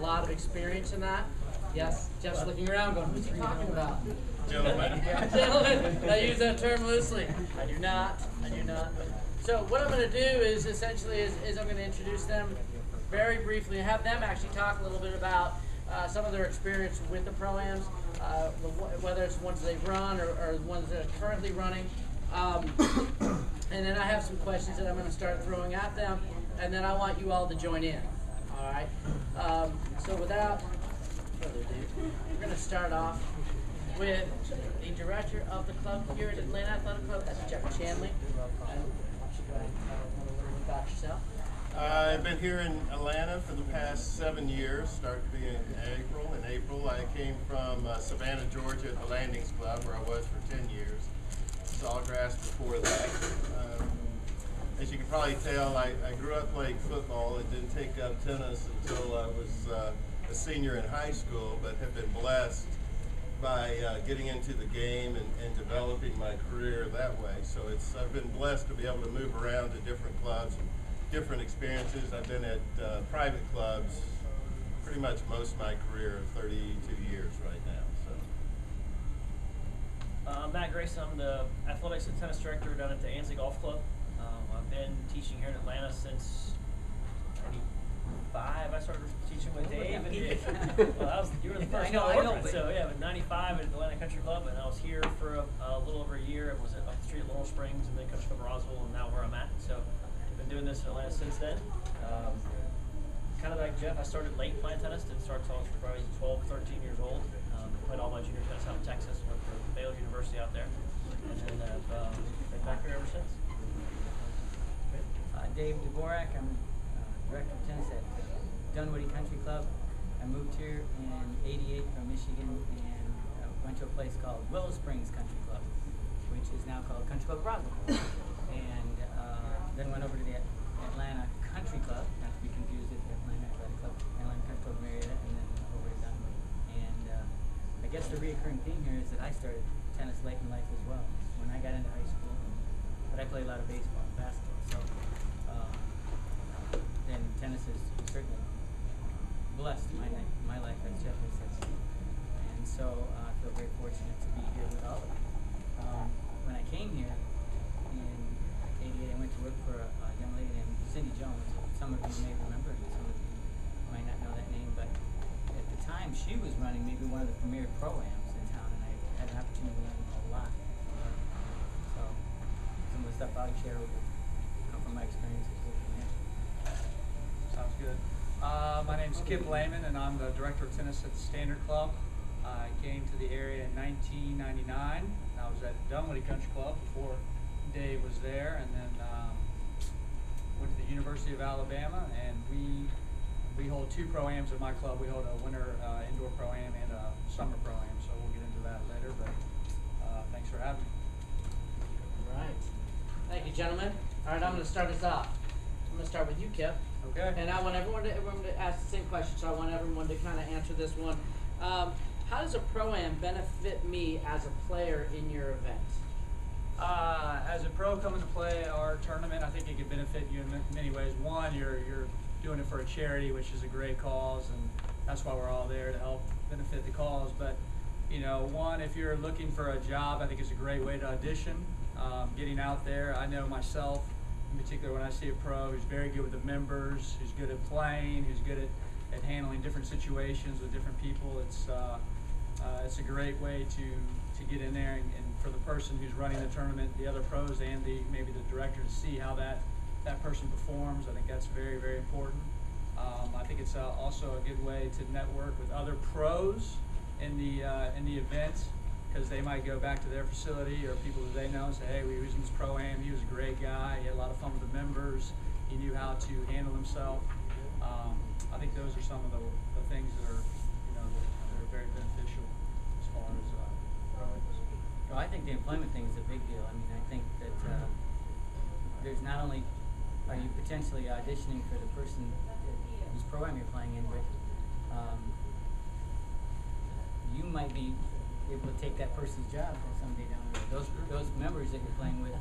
lot of experience in that. Yes, Jeff's looking around going, who's he talking about? Gentlemen. Gentlemen, I use that term loosely. I do not. So what I'm going to do is essentially I'm going to introduce them very briefly and have them actually talk a little bit about some of their experience with the Pro-Ams, whether it's ones they've run or ones that are currently running. And then I have some questions that I'm going to start throwing at them, and then I want you all to join in. All right? So without further ado, we're going to start off with the director of the club here at Atlanta Athletic Club. That's Jeff Chandley. Why don't you go ahead and tell us a little bit about yourself? I've been here in Atlanta for the past 7 years, started to be in April. In April, I came from Savannah, Georgia at the Landings Club, where I was for 10 years. Sawgrass before that. As you can probably tell, I grew up playing football and didn't take up tennis until I was a senior in high school, but have been blessed by getting into the game and developing my career that way. So I've been blessed to be able to move around to different clubs and different experiences. I've been at private clubs pretty much most of my career, 32 years right now. I'm Matt Grayson. I'm the athletics and tennis director down at the Ansley Golf Club. I've been teaching here in Atlanta since '95. I started teaching with Dave. Well, you were the first one. So yeah, but '95 at Atlanta Country Club, and I was here for a little over a year. It was up the street at Laurel Springs, and then Country Club Roswell, and now where I'm at. So I've been doing this in Atlanta since then. Kind of like Jeff, I started late playing tennis. Didn't start until I was probably 12, 13 years old. Played all my junior tennis out in Texas. Went to Baylor University out there, and then I've been back here ever since. Dave Dvorak. I'm director of tennis at Dunwoody Country Club. I moved here in '88 from Michigan and went to a place called Willow Springs Country Club, which is now called Country Club Roswell. And then went over to the Atlanta Country Club, not to be confused with the Atlanta Athletic Club, Atlanta Country Club Marietta, and then over to Dunwoody. And I guess the reoccurring theme here is that I started tennis late in life as well. When I got into high school, but I played a lot of baseball and basketball, so then tennis is certainly blessed my life, as Jeff has said. And so I feel very fortunate to be here with all of you. When I came here in '88, I went to work for a young lady named Cindy Jones. Some of you may remember, and some of you might not know that name, but at the time she was running maybe one of the premier pro-ams in town, and I had an opportunity to learn a lot from her. So some of the stuff I'll share will come from my experiences working there. Sounds good. My name's Layman, and I'm the director of tennis at the Standard Club. I came to the area in 1999. I was at Dunwoody Country Club before Dave was there, and then went to the University of Alabama, and we hold 2 pro-ams at my club. We hold a winter indoor pro-am and a summer pro-am, so we'll get into that later, but thanks for having me. All right. Thank you, gentlemen. All right, I'm going to start us off. I'm going to start with you, Kip. Okay. And I want everyone to ask the same question, so I want everyone to kind of answer this one. How does a Pro-Am benefit me as a player in your event? As a pro coming to play our tournament, I think it could benefit you in many ways. One, you're doing it for a charity, which is a great cause, and that's why we're all there to help benefit the cause. But one, if you're looking for a job, I think it's a great way to audition. Getting out there, I know myself, in particular, when I see a pro who's very good with the members, who's good at playing, who's good at handling different situations with different people, it's a great way to get in there and for the person who's running the tournament, the other pros, and maybe the director to see how that person performs. I think that's very, very important. I think it's also a good way to network with other pros in the event, because they might go back to their facility or people that they know and say, hey, we was in this Pro-Am, he was a great guy, he had a lot of fun with the members, he knew how to handle himself. I think those are some of the things that are very beneficial as far as pro-ams. Well, I think the employment thing is a big deal. I mean, I think that there's not only are you potentially auditioning for the person whose Pro-Am you're playing in, but you might be able to take that person's job someday down the road. Those members that you're playing with,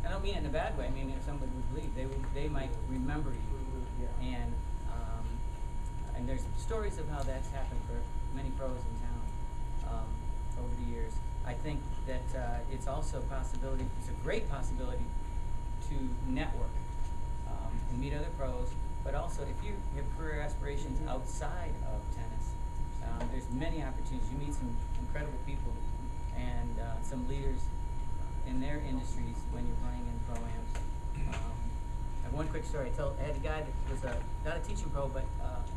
I don't mean it in a bad way. I mean, if somebody would leave, they might remember you, and there's stories of how that's happened for many pros in town over the years. I think that it's also a possibility, it's a great possibility to network and meet other pros, but also if you have career aspirations outside of tennis, there's many opportunities. You meet some incredible people and some leaders in their industries when you're playing in pro-ams. I have one quick story. I had a guy that was not a teaching pro, but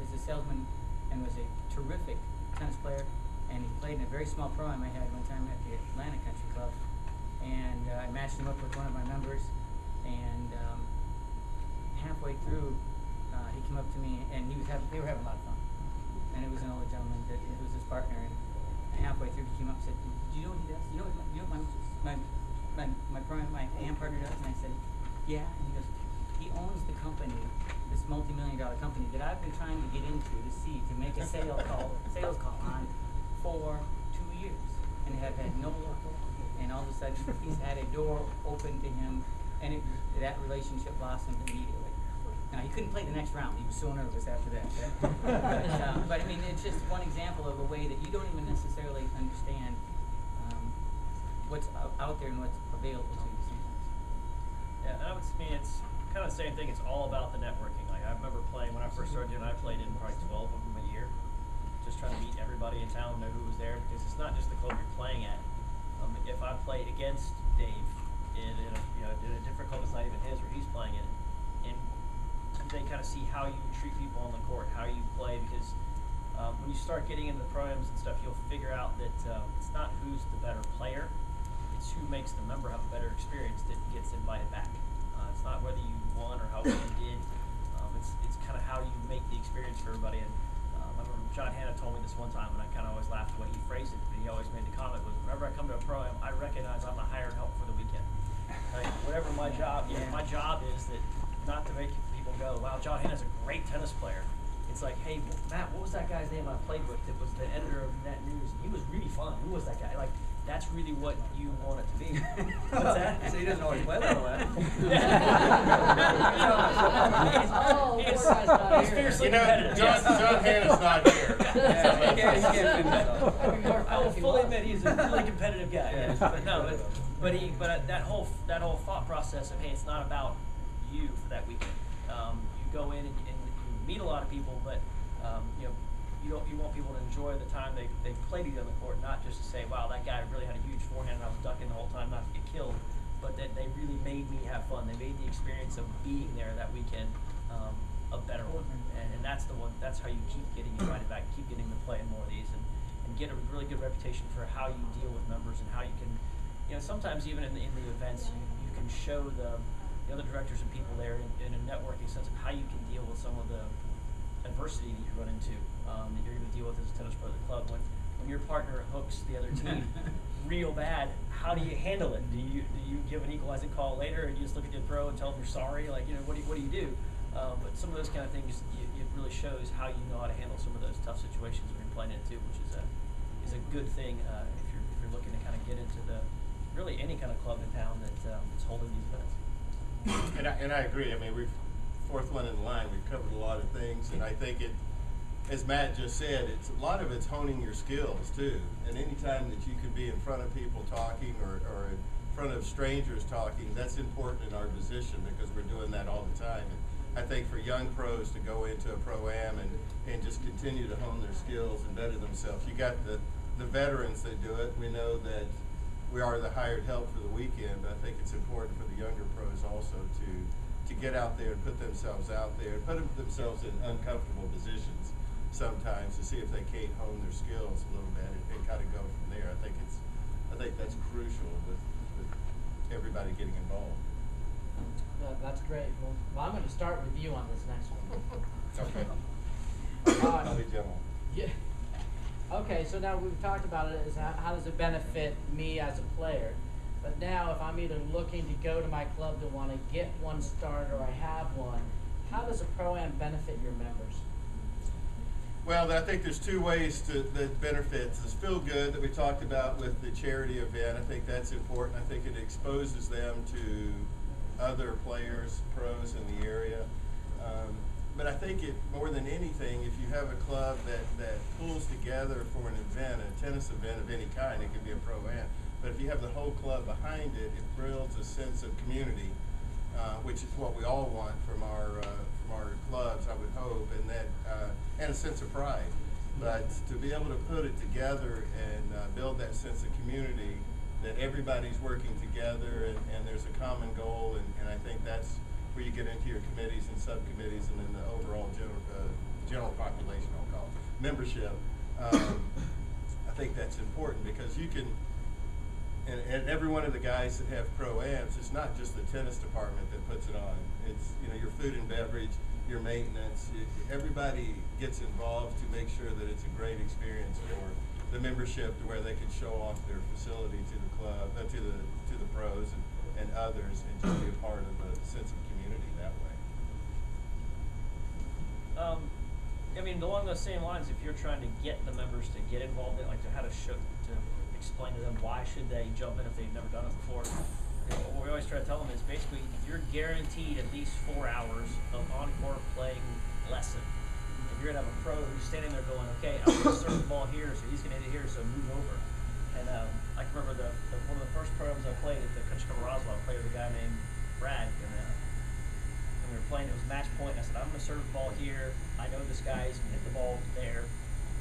was a salesman and was a terrific tennis player, and he played in a very small pro-am I had one time at the Atlanta Country Club, and I matched him up with one of my members, and halfway through, he came up to me, and they were having a lot of fun, and it was an older gentleman that it was his partner, and halfway through he came up and said, "Do you know what he does? You know what my AM partner does?" And I said, "Yeah," and he goes, "He owns the company, this multi-million-dollar company that I've been trying to get into to make a sales call on for 2 years, and have had no luck. And all of a sudden, he's had a door open to him, and that relationship blossomed immediately. Now, he couldn't play the next round. He was so nervous after that. But I mean, it's just one example of a way that you don't even necessarily understand what's out there and what's available to you sometimes. Yeah, I mean, it's kind of the same thing. It's all about the networking. Like, I remember playing when I first started doing it, I played in probably 12 of them a year, just trying to meet everybody in town, know who was there, because it's not just the club you're playing at. If I played against Dave in a different club that's not even his, or he's playing in, and they kind of see how you treat people on the court, how you play, because when you start getting into the pro-ams and stuff, you'll figure out that it's not who's the better player, it's who makes the member have a better experience that gets invited back. It's not whether you won or how well you did. It's kind of how you make the experience for everybody. And I remember John Hanna told me this one time, and I kind of always laughed the way he phrased it, but he always made the comment was, whenever I come to a pro-am, I recognize I'm a hired help for the weekend. Like, whatever my job, my job is that not to make people go, wow, John Hanna's a great tennis player. It's like, hey, Matt, what was that guy's name I played with that was the editor of Net News? He was really fun. Who was that guy? Like, that's really what you want it to be. What's that? So he doesn't always play that way. He's fiercely competitive. John Hanna's not here. I will fully admit he's a really competitive guy. Yeah. But that whole thought process of, hey, it's not about you for that weekend. You go in and you meet a lot of people, but you want people to enjoy the time they played you on the court, not just to say, wow, that guy really had a huge forehand and I was ducking the whole time not to get killed, but that they really made me have fun. They made the experience of being there that weekend a better one, and that's the one. That's how you keep getting invited back, keep getting to play in more of these, and get a really good reputation for how you deal with members and how you can, sometimes even in the events you can show the other directors and people there in a networking sense of how you can deal with some of the adversity that you run into, that you're going to deal with as a tennis pro at the club. When your partner hooks the other team real bad, how do you handle it? Do you give an equalizing call later, and you just look at the pro and tell them you're sorry? Like, what do you do? But some of those kind of things, it really shows how you know how to handle some of those tough situations when you're playing it too, which is a good thing if you're looking to kind of get into really any kind of club in town that's holding these events. And I agree. I mean, fourth one in line, we've covered a lot of things, and I think as Matt just said, a lot of it's honing your skills too. And any time that you can be in front of people talking or in front of strangers talking, that's important in our position because we're doing that all the time. And I think for young pros to go into a pro-am and just continue to hone their skills and better themselves, you got the veterans that do it. We know that we are the hired help for the weekend, but I think it's important for the younger pros also to get out there and put themselves out there and put themselves in uncomfortable positions sometimes to see if they can't hone their skills a little bit and kind of go from there. I think that's crucial with everybody getting involved. That's great. Well, I'm going to start with you on this next one. Okay. I'll be gentle. Yeah. Okay, so now we've talked about it as how does it benefit me as a player. But now if I'm either looking to go to my club to want to get one started or I have one, how does a pro-am benefit your members? Well, I think there's two ways that benefits. This feel good that we talked about with the charity event. I think that's important. I think it exposes them to other players, pros in the area. but I think it more than anything, if you have a club that pulls together for an event, a tennis event of any kind, it could be a pro-am, but if you have the whole club behind it, it builds a sense of community, which is what we all want from our clubs, I would hope, and that and a sense of pride. But to be able to put it together and build that sense of community, that everybody's working together and there's a common goal, and I think that's where you get into your committees and subcommittees and then the overall general population, I'll call it, membership. I think that's important because you can, and every one of the guys that have pro-ams, it's not just the tennis department that puts it on. It's, you know, your food and beverage, your maintenance, everybody gets involved to make sure that it's a great experience for the membership, to where they can show off their facility to the club, to the pros and others, and just be a part of a sense of community that way. I mean, along those same lines, if you're trying to get the members to get involved in, like, to how to explain to them why should they jump in if they've never done it before. You know, what we always try to tell them is basically you're guaranteed at least 4 hours of on-court playing lesson. If you're gonna have a pro who's standing there going, okay, I'm gonna serve the ball here, so he's gonna hit it here, so move over. And I can remember one of the first programs I played at the Country Club of Roswell. I played with a guy named Brad, and we were playing. It was match point. And I said, I'm gonna serve the ball here. I know this guy's gonna hit the ball there.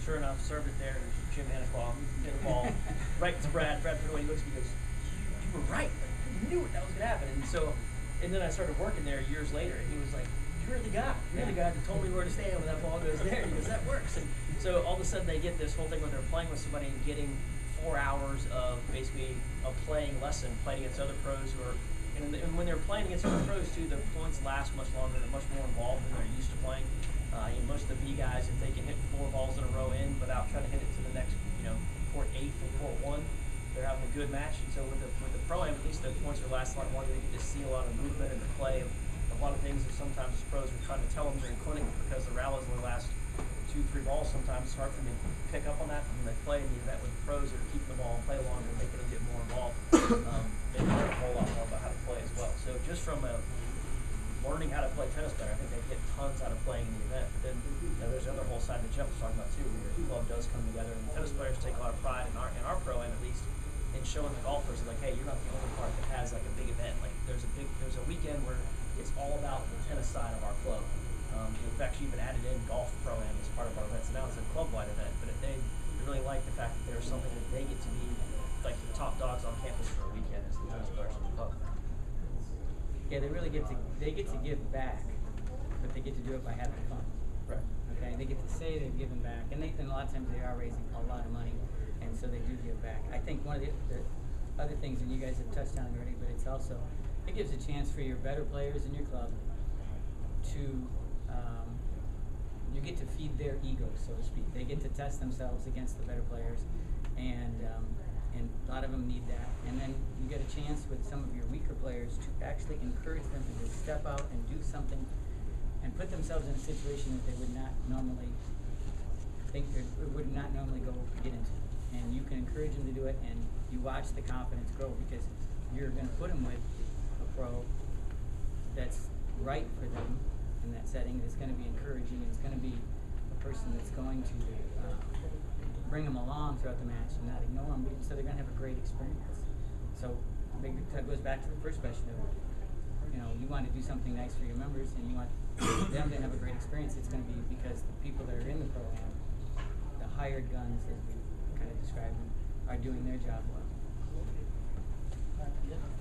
Sure enough, served it there. There's Jim Hannequam, hit the ball right to Brad. Brad put it away. He looks at me and goes, you were right. Like, you knew it. That was gonna happen. And then I started working there years later, and he was like, you're the guy. You're the guy that told me where to stand when that ball goes there. He goes, that works. And so all of a sudden they get this whole thing when they're playing with somebody and getting 4 hours of basically a playing lesson, playing against other pros who are, and when they're playing against other pros too, the points last much longer. They're much more involved than they're used to playing. Most of the B guys, if they can hit 4 balls in a row in without trying to hit it to the next, court 8 from court 1, they're having a good match. And so with the pro-am, at least the points are lasting a lot longer. They can just see a lot of movement in the play. A lot of things that sometimes as pros are trying to tell them during clinic, because the rallies only last 2-3 balls. Sometimes it's hard for them to pick up on that when they play in the event with pros that are keeping the ball and play longer, making them get more involved. They learn a whole lot more about how to play as well. So just from learning how to play tennis better, I think they get tons out of playing in the event. But then there's the other whole side that Jeff was talking about too, where the club does come together, and the tennis players take a lot of pride in our pro-am at least, in showing the golfers that, like, hey, you're not the only part that has like a big event. Like there's a weekend where it's all about the tennis side of our club. We've actually even added in golf pro-am as part of our events. Now it's a club-wide event, but they really like the fact that there's something that they get to be like the top dogs on campus for a weekend as the tennis players in the club. Yeah, they really get to give back, but they get to do it by having fun. Right. Okay, they get to say they've given back, and a lot of times they are raising a lot of money, and so they do give back. I think one of the other things, and you guys have touched on it already, but it's also, it gives a chance for your better players in your club to, you get to feed their egos, so to speak. They get to test themselves against the better players, and a lot of them need that. And then you get a chance with some of your weaker players to actually encourage them to just step out and do something and put themselves in a situation that they would not normally go get into. And you can encourage them to do it, and you watch the confidence grow, because you're going to put them with a pro that's right for them in that setting, that's going to be encouraging, and it's going to be a person that's going to bring them along throughout the match and not ignore them, so they're going to have a great experience. So that goes back to the first question of, you want to do something nice for your members and you want them to have a great experience. It's going to be because the people that are in the program, the hired guns, as we kind of describe them, are doing their job well.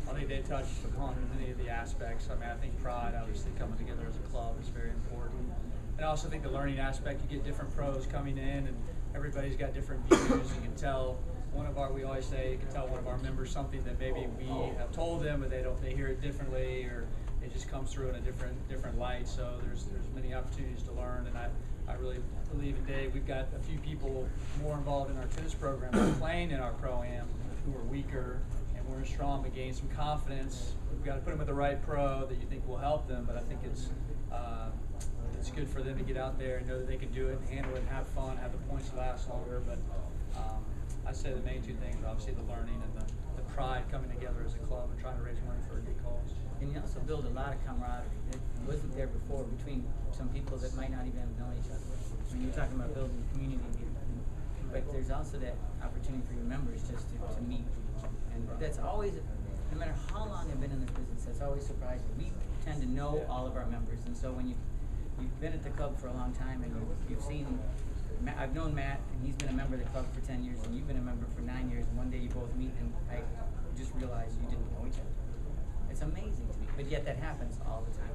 I think they touched upon many of the aspects. I mean, I think pride, obviously, coming together as a club is very important. And I also think the learning aspect, you get different pros coming in, and everybody's got different views. You can tell we always say, you can tell one of our members something that maybe we have told them, but they hear it differently, or it just comes through in a different light. So there's many opportunities to learn, and I really believe in Dave. We've got a few people more involved in our tennis program playing in our pro-am who are weaker, and we're strong to gain some confidence. We've got to put them with the right pro that you think will help them, but I think it's it's good for them to get out there and know that they can do it and handle it and have fun, have the points last longer. But I'd say the main two things are obviously the learning and the pride coming together as a club and trying to raise money for a good cause. And you also build a lot of camaraderie that wasn't there before between some people that might not even have known each other. I mean, you're talking about building community, but there's also that opportunity for your members just to meet. And that's always, no matter how long I've been in this business, that's always surprising. We tend to know all of our members, and so when you've been at the club for a long time and you've seen, I've known Matt, and he's been a member of the club for 10 years, and you've been a member for 9 years, and one day you both meet, and I just realized you didn't know each other. It's amazing to me, but yet that happens all the time.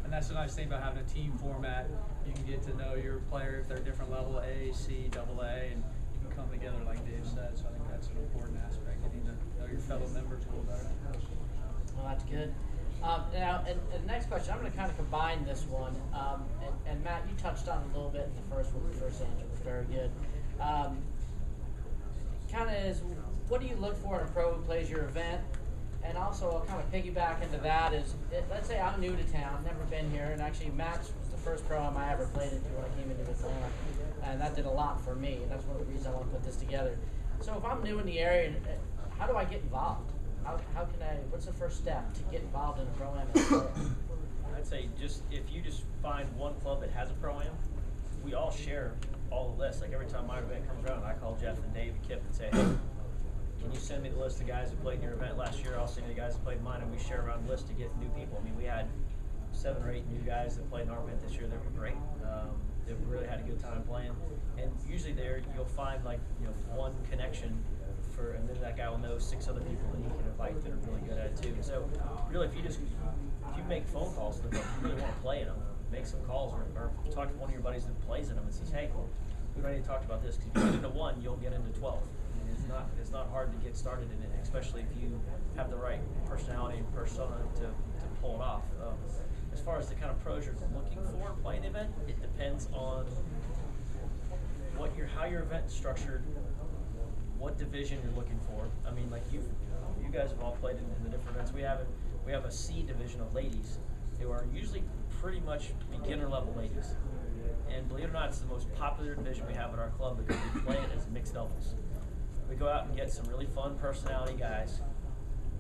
And that's the nice thing about having a team format. You can get to know your player if they're different level, A, C, AA, and you can come together like Dave said. So I think that's an important aspect. You need to know your fellow members a little better. Well, that's good. Now, and the next question, I'm going to kind of combine this one. And Matt, you touched on it a little bit in the first one. The first answer was very good. Kind of is, what do you look for in a pro who plays your event? And also, I'll kind of piggyback into that is, let's say I'm new to town, never been here, and actually Max was the first pro-am I ever played into when I came into Atlanta, and that did a lot for me, and that's one of the reasons I want to put this together. So if I'm new in the area, how do I get involved? How can I, what's the first step to get involved in a pro-am? I'd say if you just find one club that has a pro-am, we all share all the lists. Like every time my event comes around, I call Jeff and Dave and Kip and say, hey, can you send me the list of guys who played in your event last year? I'll send you the guys who played mine, and we share around the list to get new people. I mean, we had 7 or 8 new guys that played in our event this year that were great. That really had a good time playing. And usually there you'll find one connection and then that guy will know 6 other people that he can invite that are really good at it too. And so really if you make phone calls to them, if you really want to play in them, make some calls or talk to one of your buddies that plays in them and says, hey, we've already talked about this, because if you get into 1, you'll get into 12. It's not hard to get started in it, especially if you have the right personality and persona to pull it off. As far as the kind of pros you're looking for playing the event, it depends on how your event's structured, what division you're looking for. I mean, like you guys have all played in the different events. We have a C division of ladies who are usually pretty much beginner level ladies. And believe it or not, it's the most popular division we have at our club because we play it as mixed doubles. We go out and get some really fun personality guys.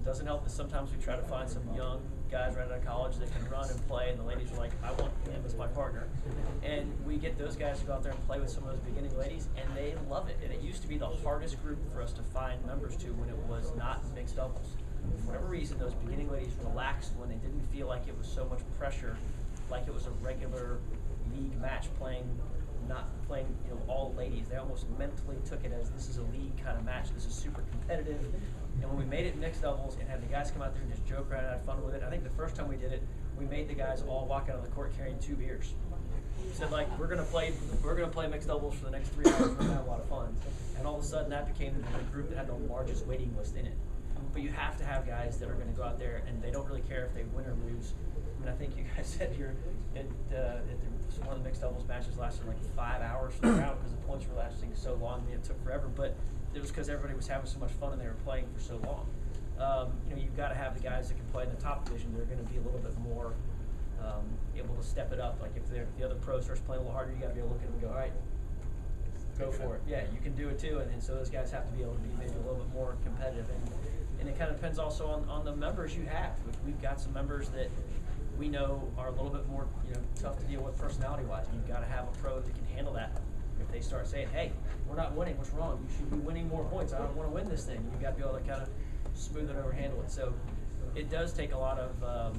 It doesn't help that sometimes we try to find some young guys right out of college that can run and play, and the ladies are like, I want him as my partner. And we get those guys to go out there and play with some of those beginning ladies, and they love it. And it used to be the hardest group for us to find members to when it was not mixed doubles. For whatever reason, those beginning ladies relaxed when they didn't feel like it was so much pressure, like it was a regular league match not playing, all ladies. They almost mentally took it as this is a league kind of match. This is super competitive. And when we made it mixed doubles and had the guys come out there and just joke around and have fun with it, I think the first time we did it, we made the guys all walk out of the court carrying 2 beers. We said, like, we're gonna play mixed doubles for the next 3 hours. We're gonna have a lot of fun. And all of a sudden, that became the group that had the largest waiting list in it. But you have to have guys that are going to go out there and they don't really care if they win or lose. I mean, I think you guys said here one of the mixed doubles matches lasted like 5 hours for the round because the points were lasting so long. I mean, it took forever, but it was because everybody was having so much fun and they were playing for so long. You've got to have the guys that can play in the top division. They're going to be a little bit more able to step it up. Like if the other pro starts playing a little harder, you got to be able to look at them and go, all right, go for it. Yeah, you can do it too. And so those guys have to be able to be maybe a little bit more competitive. And it kind of depends also on the members you have. We've got some members that we know are a little bit more tough to deal with personality-wise. You've got to have a pro that can handle that. If they start saying, hey, we're not winning, what's wrong? You should be winning more points. I don't want to win this thing. You've got to be able to kind of smooth it over, handle it. So it does take a lot of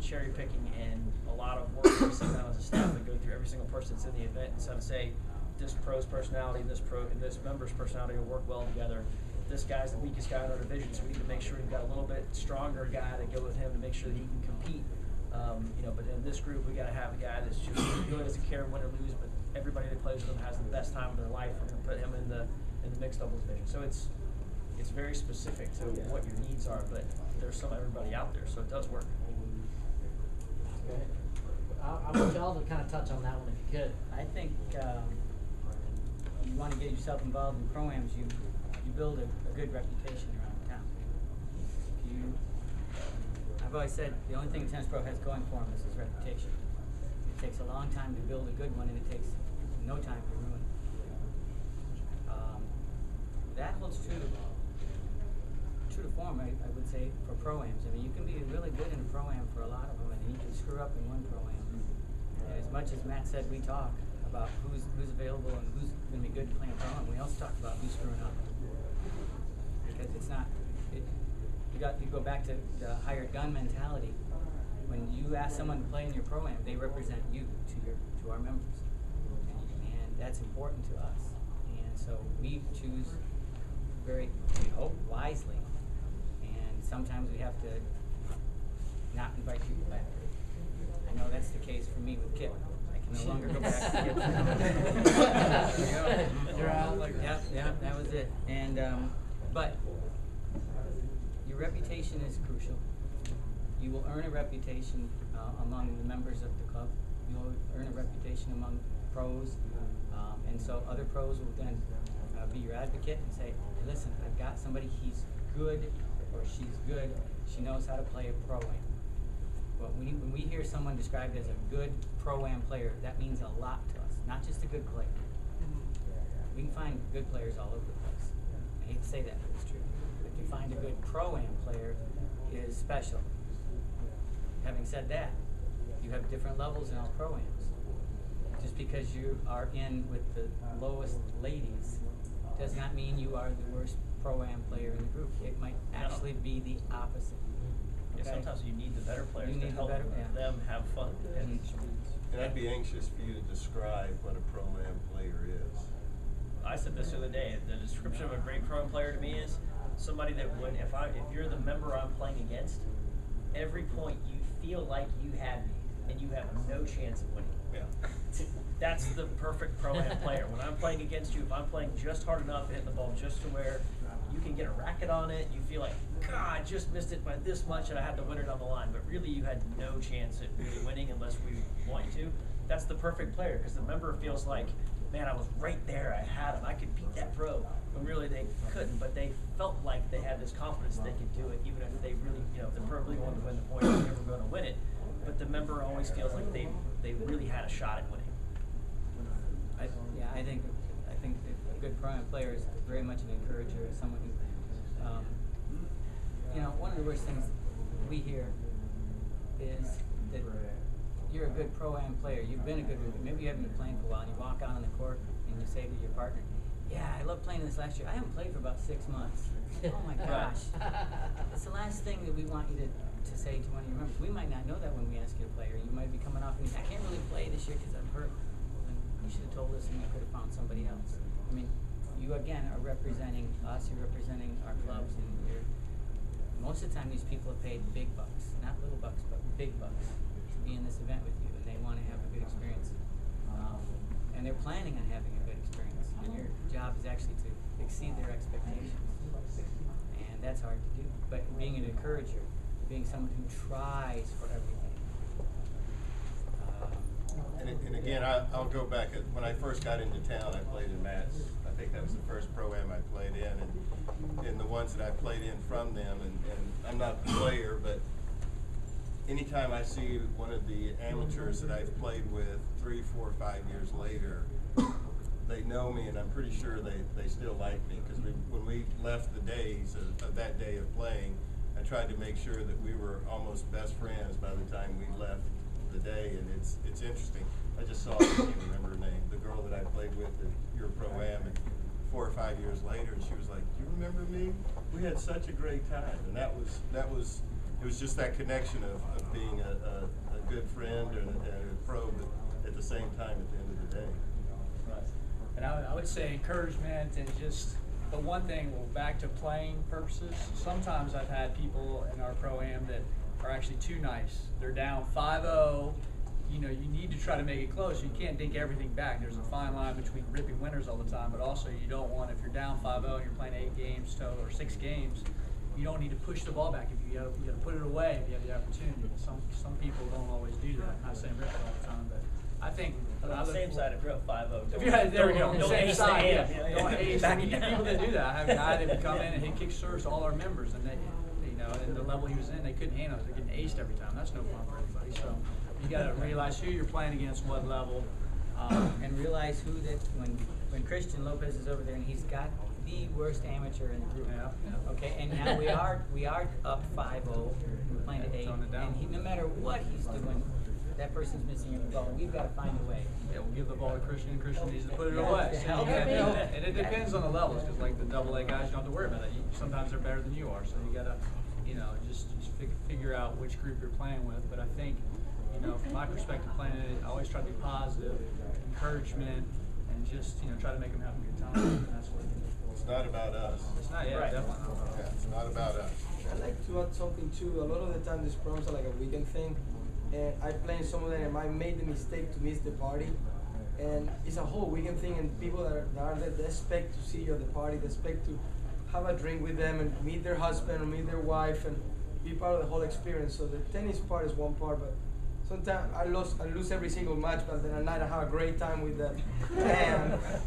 cherry picking and a lot of work for sometimes as a staff to go through every single person that's in the event and sort of say, this pro's personality and this member's personality will work well together. This guy's the weakest guy in our division, so we need to make sure we've got a little bit stronger guy to go with him to make sure that he can compete. But in this group, we got to have a guy that's just really doesn't care win or lose, but everybody that plays with him has the best time of their life. We're going to put him in the mixed doubles division. So it's very specific to what your needs are, but there's everybody out there, so it does work. Okay. I want y'all to kind of touch on that one if you could. I think you want to get yourself involved in pro-ams, you build a good reputation around town. I've always said the only thing a tennis pro has going for him is his reputation. If takes a long time to build a good one, and it takes no time to ruin it. That holds true to form, I would say, for pro-ams. I mean, you can be really good in a pro-am for a lot of them, and you can screw up in one pro-am. And as much as Matt said, we talk about who's available and who's going to be good playing pro-am, we also talk about who's screwing up. Because it's not, you go back to the hired gun mentality. When you ask someone to play in your pro-am, they represent you to our members. And that's important to us. And so we choose we hope, wisely. And sometimes we have to not invite people back. I know that's the case for me with Kip. I can no longer go back to Kip. There you go. You're out like that. Yeah, that was it. And but your reputation is crucial. You will earn a reputation among the members of the club. You will earn a reputation among pros, and so other pros will then be your advocate and say, hey, listen, I've got somebody, he's good or she's good, she knows how to play a pro-am. But when we hear someone described as a good pro-am player, that means a lot to us, not just a good player. We can find good players all over the place. I hate to say that, but it's true. But to find a good pro-am player is special. Having said that, you have different levels in all pro-ams. Just because you are in with the lowest ladies does not mean you are the worst pro-am player in the group. It might actually be the opposite. Yeah, sometimes you need the better players You to need the help better- yeah. them have fun. And And I'd be anxious for you to describe what a pro-am player is. I said this the other day. The description of a great pro player to me is somebody that would, if you're the member I'm playing against, every point you feel like you had me, and you have no chance of winning. Yeah. That's the perfect pro-am player. When I'm playing against you, if I'm playing just hard enough, hitting the ball just to where you can get a racket on it, you feel like, God, I just missed it by this much and I had to win it on the line. But really, you had no chance at really winning unless we want you to. That's the perfect player because the member feels like, man, I was right there. I had him. I could beat that pro. When really they couldn't, but they felt like they had this confidence they could do it, even if they really, if the pro really wanted to win the point, they were never going to win it. But the member always feels like they really had a shot at winning. I think a good pro-am player is very much an encourager, someone who, one of the worst things we hear is that you're a good pro-am player. You've been a good one, but maybe you haven't been playing for a while, and you walk out on the court and you say to your partner, yeah, I love playing this last year. I haven't played for about 6 months. Oh my gosh. It's the last thing that we want you to say to one of your members. We might not know that when we ask you to play, or you might be coming off and you say, I can't really play this year because I'm hurt. And you should have told us and you could have found somebody else. I mean, you again are representing us, you're representing our clubs, and most of the time these people are paid big bucks, not little bucks, but big bucks to be in this event with you, and they want to have a good experience. And they're planning on having a good experience, and your job is actually to exceed their expectations. And that's hard to do, but being an encourager, being someone who tries for everything. And again, I'll go back. When I first got into town, I played in Matt's. I think that was the first pro-am I played in, and the ones that I played in from them. And I'm not a player, but anytime I see one of the amateurs that I've played with 3, 4, 5 years later, they know me, and I'm pretty sure they still like me. Because when we left the days of that day of playing, I tried to make sure that we were almost best friends by the time we left the day. And it's interesting. I just saw, I can't remember her name, the girl that I played with at your pro-am, and 4 or 5 years later, and she was like, "Do you remember me? We had such a great time." And it was just that connection of being a good friend and a pro, but at the same time at the end of the day. Right. And I would say encouragement and just the one thing, well, back to playing purposes, sometimes I've had people in our pro-am that are actually too nice. They're down 5-0. You need to try to make it close. You can't dink everything back. There's a fine line between ripping winners all the time, but also you don't want, if you're down 5-0 and you're playing 8 games total or 6 games, you don't need to push the ball back. If you got to put it away if you have the opportunity. Some people don't always do that. I'm not saying rip it all the time, but I think On the same side, if you're up 5-0. there we go. Don't Same ace side, the yeah. hand. Don't ace. Back We it need down. people that do that. I have a guy that would come in and he kick serves to all our members, and they, and the level he was in, they couldn't handle it. They're getting aced every time. That's no fun for anybody. So, You got to realize who you're playing against, what level. And realize who that when Christian Lopez is over there and he's got the worst amateur in the group. Yeah. Okay, and now we are up 5-0. We're playing to 8, Tone it down. and no matter what he's doing, that person's missing every ball. We've got to find a way. Yeah, we'll give the ball to Christian, and Christian needs to put it Yeah, away. to So help you gotta him. do that. And it depends on the levels, because like the AA guys, you don't have to worry about that. Sometimes they're better than you are, so you gotta, just figure out which group you're playing with. But I think, from my perspective, playing it, I always try to be positive, encouragement, and just try to make them have a good time. And that's what It's not about us. it's not. Yeah, Right. definitely not. Yeah, it's not about us. I like to add something too. A lot of the time these programs are like a weekend thing. And I play in some of them and I made the mistake to miss the party. And it's a whole weekend thing and people that are there, they expect to see you at the party, they expect to have a drink with them and meet their husband or meet their wife and be part of the whole experience. So the tennis part is one part, but sometimes I lose every single match, but then at night I have a great time with them.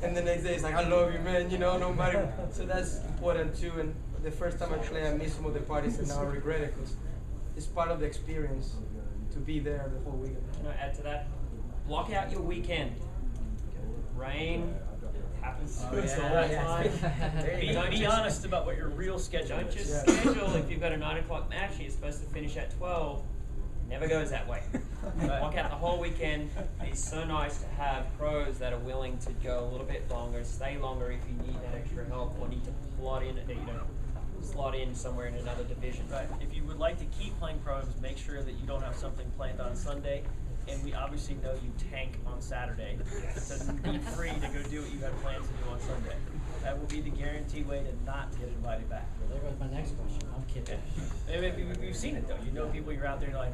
And the next day it's like, I love you, man, no matter. So that's important too. And the first time I play, I missed some of the parties and now I regret it because it's part of the experience to be there the whole weekend. Can I add to that? Block out your weekend. Rain happens to us all the time. Be honest about what your real schedule Don't is. just schedule if you've got a 9 o'clock match and you're supposed to finish at 12. Never goes that way. Block out the whole weekend. It's so nice to have pros that are willing to go a little bit longer, stay longer if you need that extra help or need to slot in somewhere in another division. Right. If you would like to keep playing pros, make sure that you don't have something planned on Sunday. And we obviously know you tank on Saturday. So be free to go do what you had plans to do on Sunday. That will be the guaranteed way to not get invited back. Well, there goes my next question. I'm kidding. We've seen it though. You know people you're out there, you're like,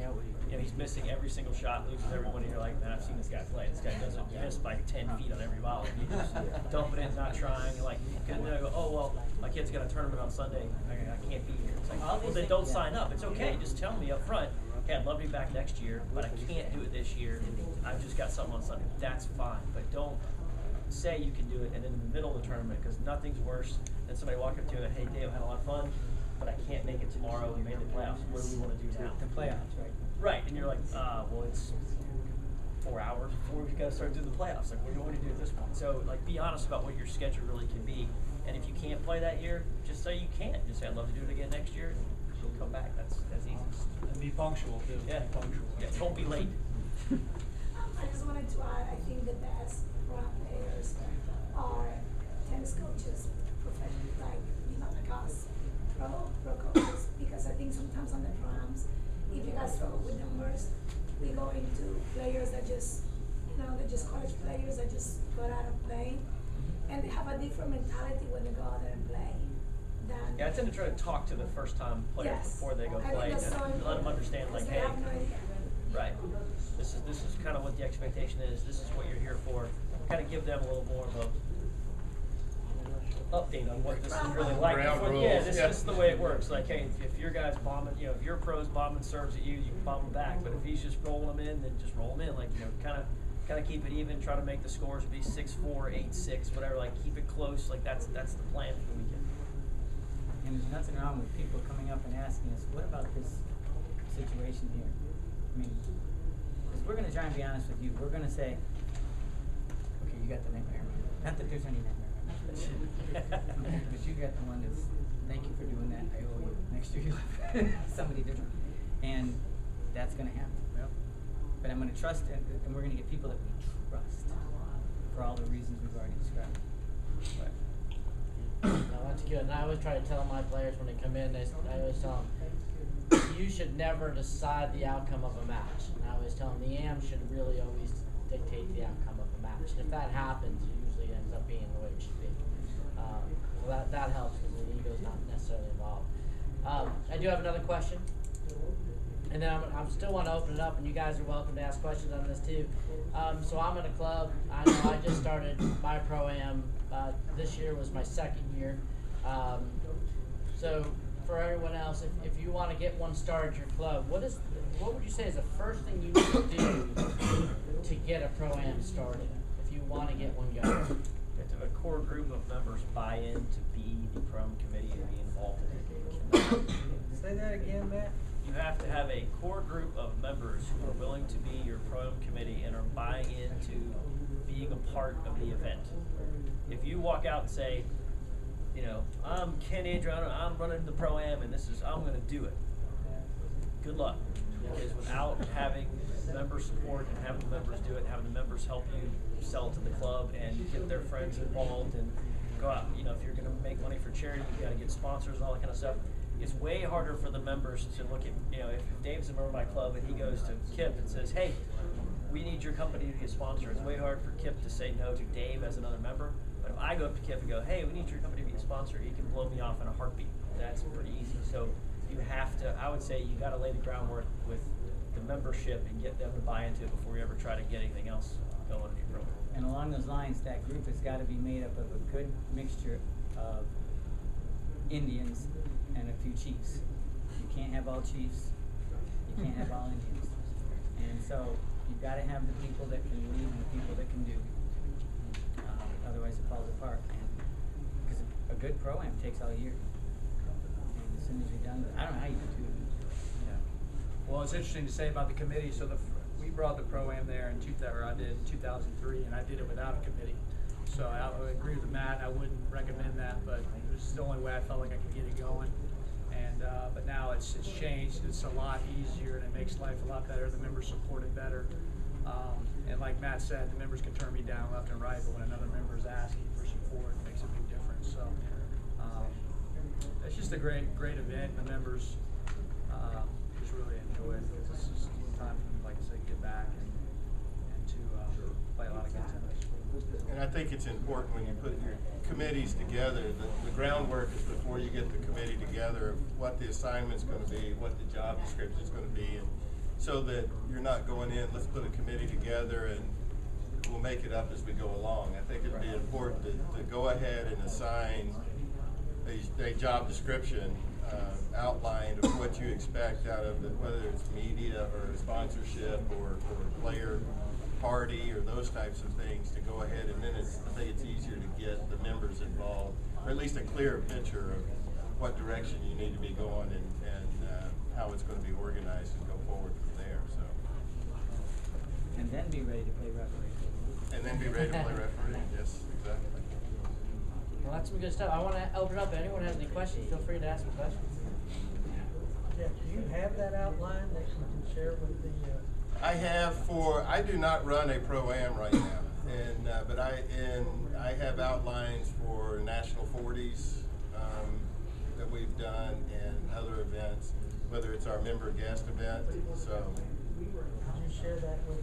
he's missing every single shot, loses every one, and you're like, man, I've seen this guy play. This guy doesn't miss by 10 feet on every volley. You just dump it in, not trying. You're like, and then I go, oh, well, my kid's got a tournament on Sunday. I can't be here. It's like, well, then don't sign up. It's okay. Just tell me up front. Okay, I'd love to be back next year, but I can't do it this year. I've just got something on Sunday. That's fine, but don't say you can do it and then in the middle of the tournament, because nothing's worse than somebody walking up to you and, hey, Dave, I had a lot of fun, but I can't make it tomorrow. We made the playoffs. What do we want to do now? The playoffs, right? Right, and you're like, well, it's 4 hours before we've got to start doing the playoffs. Like, what do you want to do at this point? So, like, be honest about what your schedule really can be. And if you can't play that year, just say you can't. Just say, I'd love to do it again next year, and you'll come back. That's easy. And be punctual too. Yeah, Be punctual. Yeah, don't be late. I just wanted to add, I think the best pro players are tennis coaches, professional, like us, pro coaches, because I think sometimes on the drums, if you guys struggle with numbers, we go into players that just, they're just college players that just got out of playing, and they have a different mentality when they go out there and play. Yeah, I tend to try to talk to the first time players Yes. before they go I play, think that's to so let them important, understand, like, because they hey, have no idea. right, this is kind of what the expectation is. This is what you're here for. Kind of give them a little more of a update on what this is really like. Ground Before, rules, yeah, this yeah. is the way it works. Like, hey, if your guy's bombing, if your pro's bombing serves at you, you can bomb him back. But if he's just rolling them in, then just roll them in. Like, kind of keep it even. Try to make the scores be 6-4, 8-6, whatever. Like, keep it close. Like, that's the plan for the weekend. And there's nothing wrong with people coming up and asking us, what about this situation here? I mean, because we're going to try and be honest with you. We're going to say, okay, you got the nightmare. Not that there's any nightmare. But you got the one that's, thank you for doing that. I owe you. Next year you'll have somebody different. And that's going to happen. Yep. But I'm going to trust, and we're going to get people that we trust for all the reasons we've already described. Right. No, that's good. And I always try to tell my players when they come in, I always tell them, you should never decide the outcome of a match. And I always tell them the AM should really always dictate the outcome of a match. And if that happens, it usually ends up being the way it should be. So that helps because the ego's not necessarily involved. I do have another question. And then I'm still want to open it up, and you guys are welcome to ask questions on this too. So I'm in a club. I know I just started my pro-am. This year was my second year. So for everyone else, if you want to get one started at your club, what would you say is the first thing you need to do to get a pro-am started? If you want to get one going. You have to have a core group of members buy in to be the prom committee and be involved in it. Say that again, Matt. you have to have a core group of members who are willing to be your pro-am committee and are buying into being a part of the event. If you walk out and say, you know, I'm Ken Adriano, I'm running the pro-am and I'm going to do it. Good luck. Because without having member support and having the members do it, and having the members help you sell to the club and get their friends involved and go out, you know, if you're going to make money for charity, you got to get sponsors and all that kind of stuff. It's way harder for the members to look at, you know, if Dave's a member of my club and he goes to Kip and says, hey, we need your company to be a sponsor, it's way hard for Kip to say no to Dave as another member. But if I go up to Kip and go, hey, we need your company to be a sponsor, he can blow me off in a heartbeat. That's pretty easy. So you have to, I would say you got to lay the groundwork with the membership and get them to buy into it before you ever try to get anything else going in your program. And along those lines, that group has got to be made up of a good mixture of Indians and a few chiefs. You can't have all chiefs. You can't have all Indians. And so you've got to have the people that can lead and the people that can do. Otherwise it falls apart. And because a good pro-am takes all year. And as soon as you're done, I don't know how you do it. Yeah. Well, it's interesting to say about the committee. So we brought the pro-am there in 2003, and I did it without a committee. So I would agree with Matt. I wouldn't recommend that, but it was the only way I felt like I could get it going. And but now it's changed. It's a lot easier, and it makes life a lot better. The members support it better. And like Matt said, the members can turn me down left and right, but when another member is asking for support, it makes a big difference. So it's just a great event. The members just really enjoy it because it's just time for them, like I said, get back and to play a lot of good tennis. And I think it's important when you put your committees together, the groundwork is before you get the committee together of what the assignment's going to be, what the job description's going to be, and so that you're not going in, let's put a committee together and we'll make it up as we go along. I think it'd be important to go ahead and assign a job description outline of what you expect out of it, whether it's media or sponsorship or player party or those types of things, to go ahead, and then I think it's easier to get the members involved, or at least a clear picture of what direction you need to be going and how it's going to be organized and go forward from there. So. And then be ready to play referee. And then be ready to play referee. Yes, exactly. Well, that's some good stuff. I want to open it up. If anyone has any questions, feel free to ask me questions. Yeah, do you have that outline that you can share with the? I do not run a pro-am right now, and but I have outlines for national 40s that we've done and other events, whether it's our member guest event. So. Could you share that with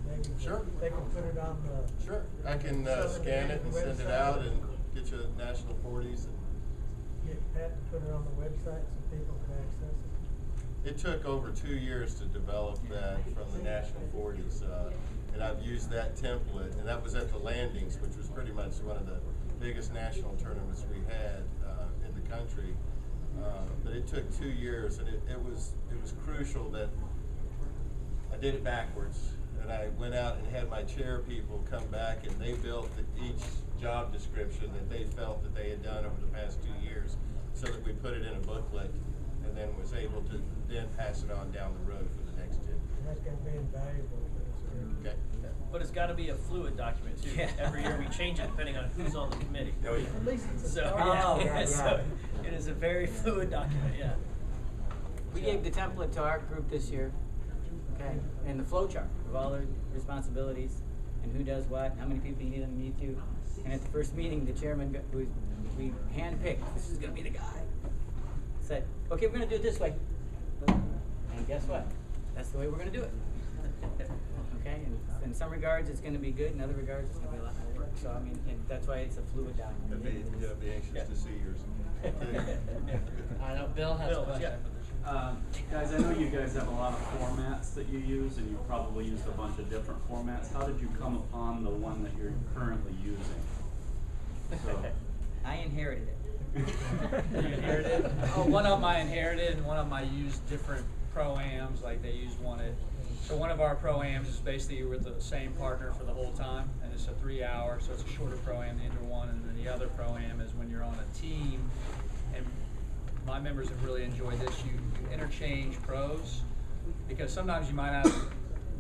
maybe? Sure. They can put it on the. Sure. I can scan it and send it out and get you national 40s. And get Pat to put it on the website so people can access it. it took over 2 years to develop that from the national 40s, and I've used that template, and that was at the Landings, which was pretty much one of the biggest national tournaments we had in the country. But it took 2 years, and it was crucial that I did it backwards, and I went out and had my chair people come back, and they built each job description that they felt that they had done over the past 2 years, so that we put it in a booklet, and then was able to then pass it on down the road for the next 10 years. That's going to be invaluable for us. Okay. But it's got to be a fluid document too. Yeah. Every year we change it depending on who's on the committee. Oh, yeah. At least it's a So, start. yeah, so it is a very fluid document, yeah. We gave the template to our group this year, okay, and the flow chart of all their responsibilities and who does what, and how many people you need them to meet to. And at the first meeting, the chairman, who we handpicked, this is going to be the guy, said, okay, we're going to do it this way. And guess what? That's the way we're going to do it. Okay, and in some regards it's going to be good, in other regards it's going to be a lot more work. So I mean, and that's why it's a fluid document. I'd be anxious to see yours. I know Bill has a question. Guys, I know you guys have a lot of formats that you use, and you've probably used a bunch of different formats. How did you come upon the one that you're currently using? So. I inherited it. You inherited? Oh, one of them I inherited, and one of them I used different pro-ams, like they used one at. So one of our pro-ams is basically with the same partner for the whole time, and it's a 3-hour, so it's a shorter pro-am, the indoor one, and then the other pro-am is when you're on a team, and my members have really enjoyed this. You interchange pros, because sometimes you might not,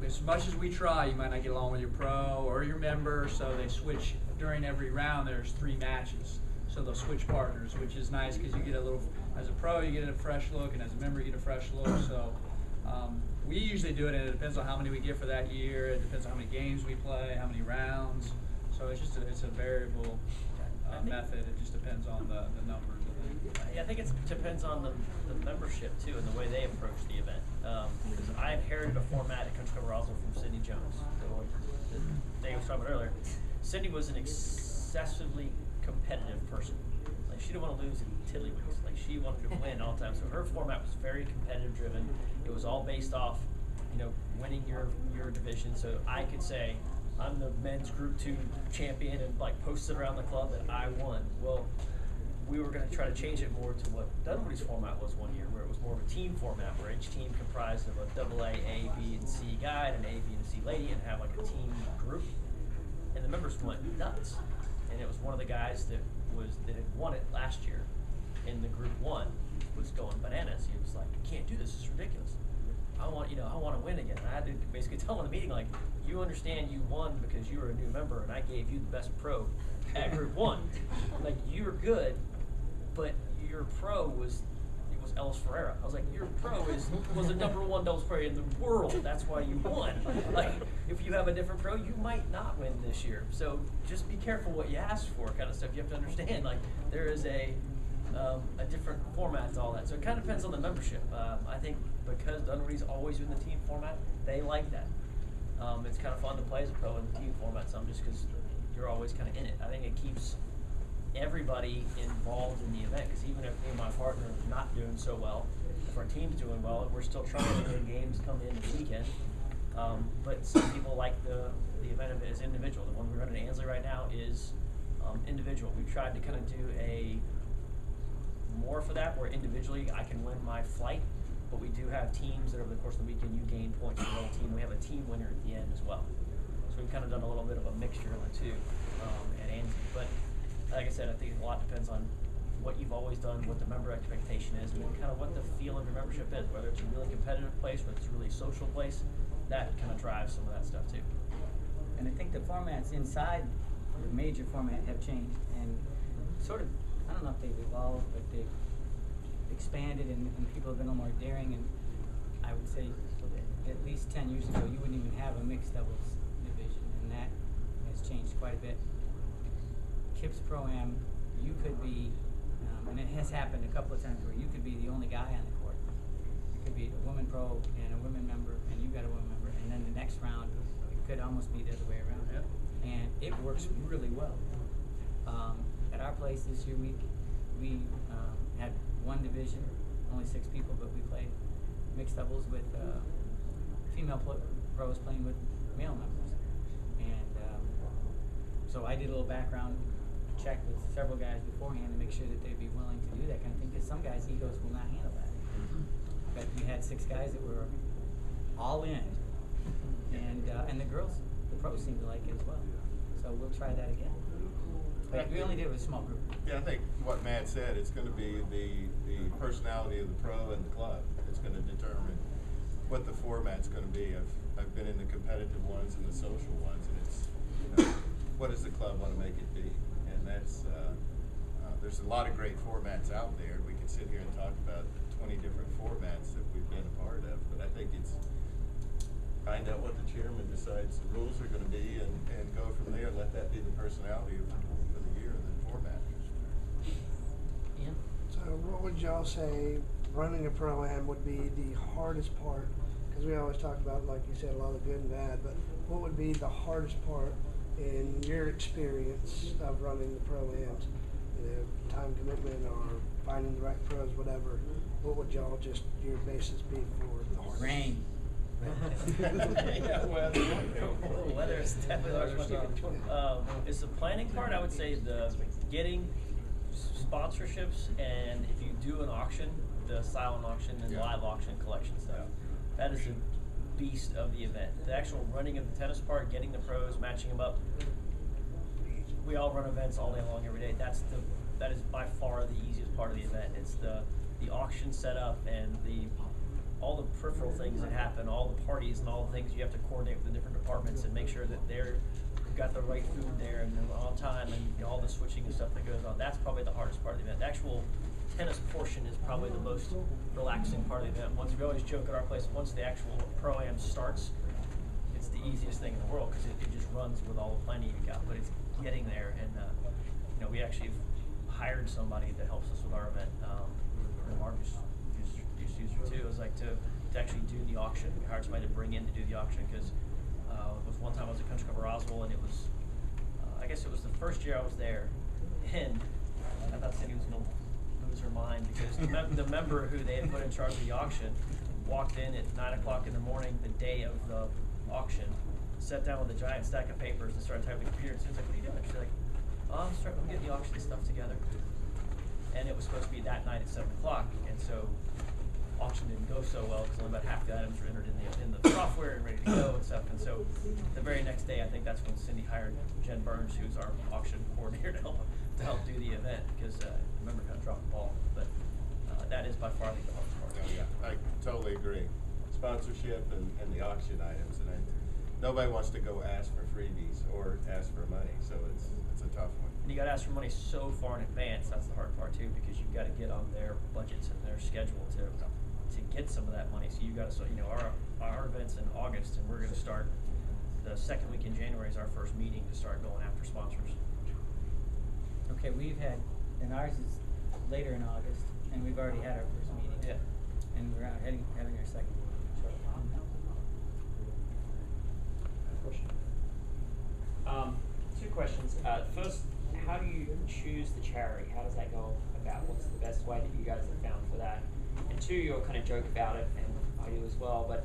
as much as we try, you might not get along with your pro or your member, so they switch during every round. There's 3 matches, so they'll switch partners, which is nice because you get a little, as a pro you get a fresh look, and as a member you get a fresh look. So we usually do it, and it depends on how many we get for that year. It depends on how many games we play, how many rounds. So it's just it's a variable method. It just depends on the numbers. Yeah, I think it depends on the membership too and the way they approach the event. Because I inherited a format at Country Club Roswell from Sydney Jones, that Dave was talking about earlier. Sydney was an excessively competitive person. Like, she didn't want to lose in tiddlywinks. Like, she wanted to win all the time. So her format was very competitive driven. It was all based off, winning your division. So I could say, I'm the men's Group 2 champion, and like posted around the club that I won. Well, we were going to try to change it more to what Dunwody's format was one year, where it was more of a team format, where each team comprised of a AA, A, B, and C guy, and an A, B, and a C lady, and have like a team group. And the members went nuts. And it was one of the guys that had won it last year in the Group 1 was going bananas. He was like, "You can't do this. It's ridiculous. I want to win again." And I had to basically tell him in the meeting, like, "You understand you won because you were a new member, and I gave you the best pro at Group 1. Like, you were good, but your pro was Ellis Ferreira." I was like, "Your pro was the #1 doubles player in the world. That's why you won. Like, if you have a different pro, you might not win this year. So just be careful what you ask for," kind of stuff. You have to understand, like, there is a different format to all that. So it kind of depends on the membership. I think because Dunwody's always in the team format, they like that. It's kind of fun to play as a pro in the team format some, just because you're always kind of in it. I think it keeps everybody involved in the event, because even if me and my partner are not doing so well, if our team's doing well, we're still trying to get games come in this weekend. But some people like the event of it as individual. The one we're running at Ansley right now is individual. We've tried to kind of do a more for that, where individually I can win my flight, but we do have teams that over the course of the weekend you gain points for the whole team. We have a team winner at the end as well. So we've kind of done a little bit of a mixture of the two at Ansley. But like I said, I think a lot depends on what you've always done, what the member expectation is, and then kind of what the feel of your membership is, whether it's a really competitive place, whether it's a really social place. That kind of drives some of that stuff too. And I think the formats inside the major format have changed, and sort of, I don't know if they've evolved, but they've expanded, and people have been a little more daring. And I would say at least 10 years ago, you wouldn't even have a mixed doubles division, and that has changed quite a bit. KIPS Pro-Am, you could be, and it has happened a couple of times, where you could be the only guy on the court. You could be a woman pro and a women member, and you got a women member, and then the next round, it could almost be the other way around. Yep. And it works really well. At our place this year, we had one division, only 6 people, but we played mixed doubles with female pros playing with male members. And so I did a little background check with several guys beforehand to make sure that they'd be willing to do that kind of thing, because some guys' egos will not handle that. But we had 6 guys that were all in, and the girls, the pros seemed to like it as well. So we'll try that again. But we only did it with a small group. Yeah, I think what Matt said, it's going to be the personality of the pro and the club. It's going to determine what the format's going to be. I've been in the competitive ones and the social ones, and it's, what does the club want to make it be? And that's, there's a lot of great formats out there. We could sit here and talk about 20 different formats that we've been a part of, but I think it's find out what the chairman decides the rules are going to be, and go from there and let that be the personality of the year, the format. Yeah. So what would y'all say running a Pro-Am would be the hardest part? Because we always talk about, like you said, a lot of good and bad, but what would be the hardest part in your experience of running the Pro-Ams? Time commitment or finding the right pros, whatever. What would y'all just, your basis be for the hardest? Rain. Yeah, weather is definitely the hardest one. It's the planning part. I would say the getting sponsorships, and if you do an auction, the silent auction and live auction collection stuff. That is the beast of the event. The actual running of the tennis part, getting the pros, matching them up. We all run events all day long, every day. That is by far the easiest part of the event. It's the the auction setup and all the peripheral things that happen, all the parties and all the things you have to coordinate with the different departments and make sure that they've got the right food there and they're on time and all the switching and stuff that goes on. That's probably the hardest part of the event. The actual tennis portion is probably the most relaxing part of the event. Once we always joke at our place, once the actual pro-am starts, it's the easiest thing in the world because it just runs with all the planning you got. But it's getting there, and we actually hired somebody that helps us with our event. Marcus used user too. It was like to actually do the auction. We hired somebody to bring in to do the auction because it was one time I was at Country Club Roswell, and it was I guess it was the first year I was there, and I thought Cindy was going to lose her mind because the member who they had put in charge of the auction walked in at 9 o'clock in the morning the day of the auction, sat down with a giant stack of papers and started typing on the computer. And she was like, "What are you doing?" She's like, "Oh, I'm getting the auction stuff together." And it was supposed to be that night at 7 o'clock, and so auction didn't go so well because only about half the items were entered in the software and ready to go and stuff. And so the very next day, I think that's when Cindy hired Jen Burns, who's our auction coordinator, to help do the event because I remember kind of dropped the ball. But that is by far the hardest part. Oh, yeah, I totally agree. Sponsorship and the auction items, and nobody wants to go ask for freebies or ask for money, so it's a tough one. And you got to ask for money so far in advance. That's the hard part too, because you've got to get on their budgets and their schedule to get some of that money. So you got to, our event's in August, and we're going to start the second week in January is our first meeting to start going after sponsors. Okay, and ours is later in August, and we've already had our first meeting. Yeah. And we're having our second meeting shortly. Question. Two questions. First, how do you choose the charity? How does that go about? What's the best way that you guys have found for that? And two, you'll kind of joke about it, and I do as well, but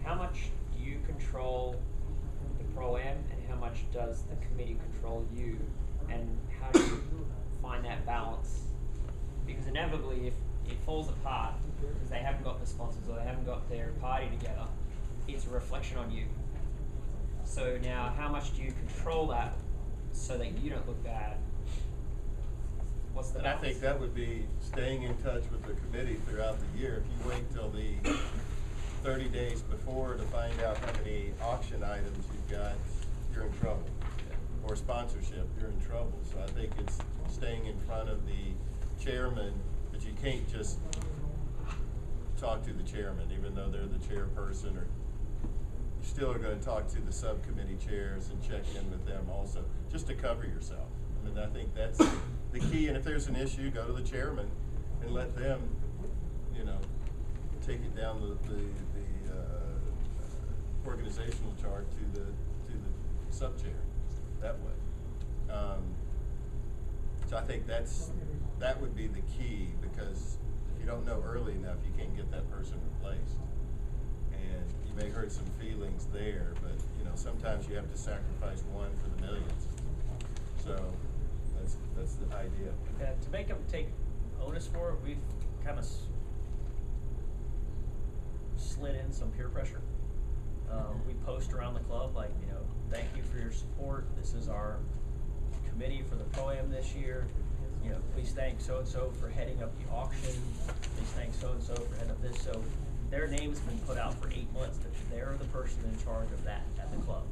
how much do you control the Pro-Am, and how much does the committee control you? And how do you find that balance? Because inevitably, if it falls apart because they haven't got the sponsors or they haven't got their party together, it's a reflection on you. So now, how much do you control that so that you don't look bad? What's the And I balance? think that would be staying in touch with the committee throughout the year. If you wait till the 30 days before to find out how many auction items you've got, you're in trouble. Or sponsorship, you're in trouble. So I think it's staying in front of the chairman, but you can't just talk to the chairman, even though they're the chairperson, or you still are going to talk to the subcommittee chairs and check in with them also, just to cover yourself. I mean, I think that's the key. And if there's an issue, go to the chairman and let them, take it down the organizational chart to the sub-chair that way. So I think that would be the key, because if you don't know early enough, you can't get that person replaced. And you may hurt some feelings there, but sometimes you have to sacrifice one for the millions. So that's the idea. Yeah, to make them take onus for it, we've kind of slid in some peer pressure. We post around the club like, thank you for your support. This is our committee for the Pro-Am this year. Please thank so-and-so for heading up the auction. Please thank so-and-so for heading up this. So their name's been put out for 8 months that they're the person in charge of that at the club.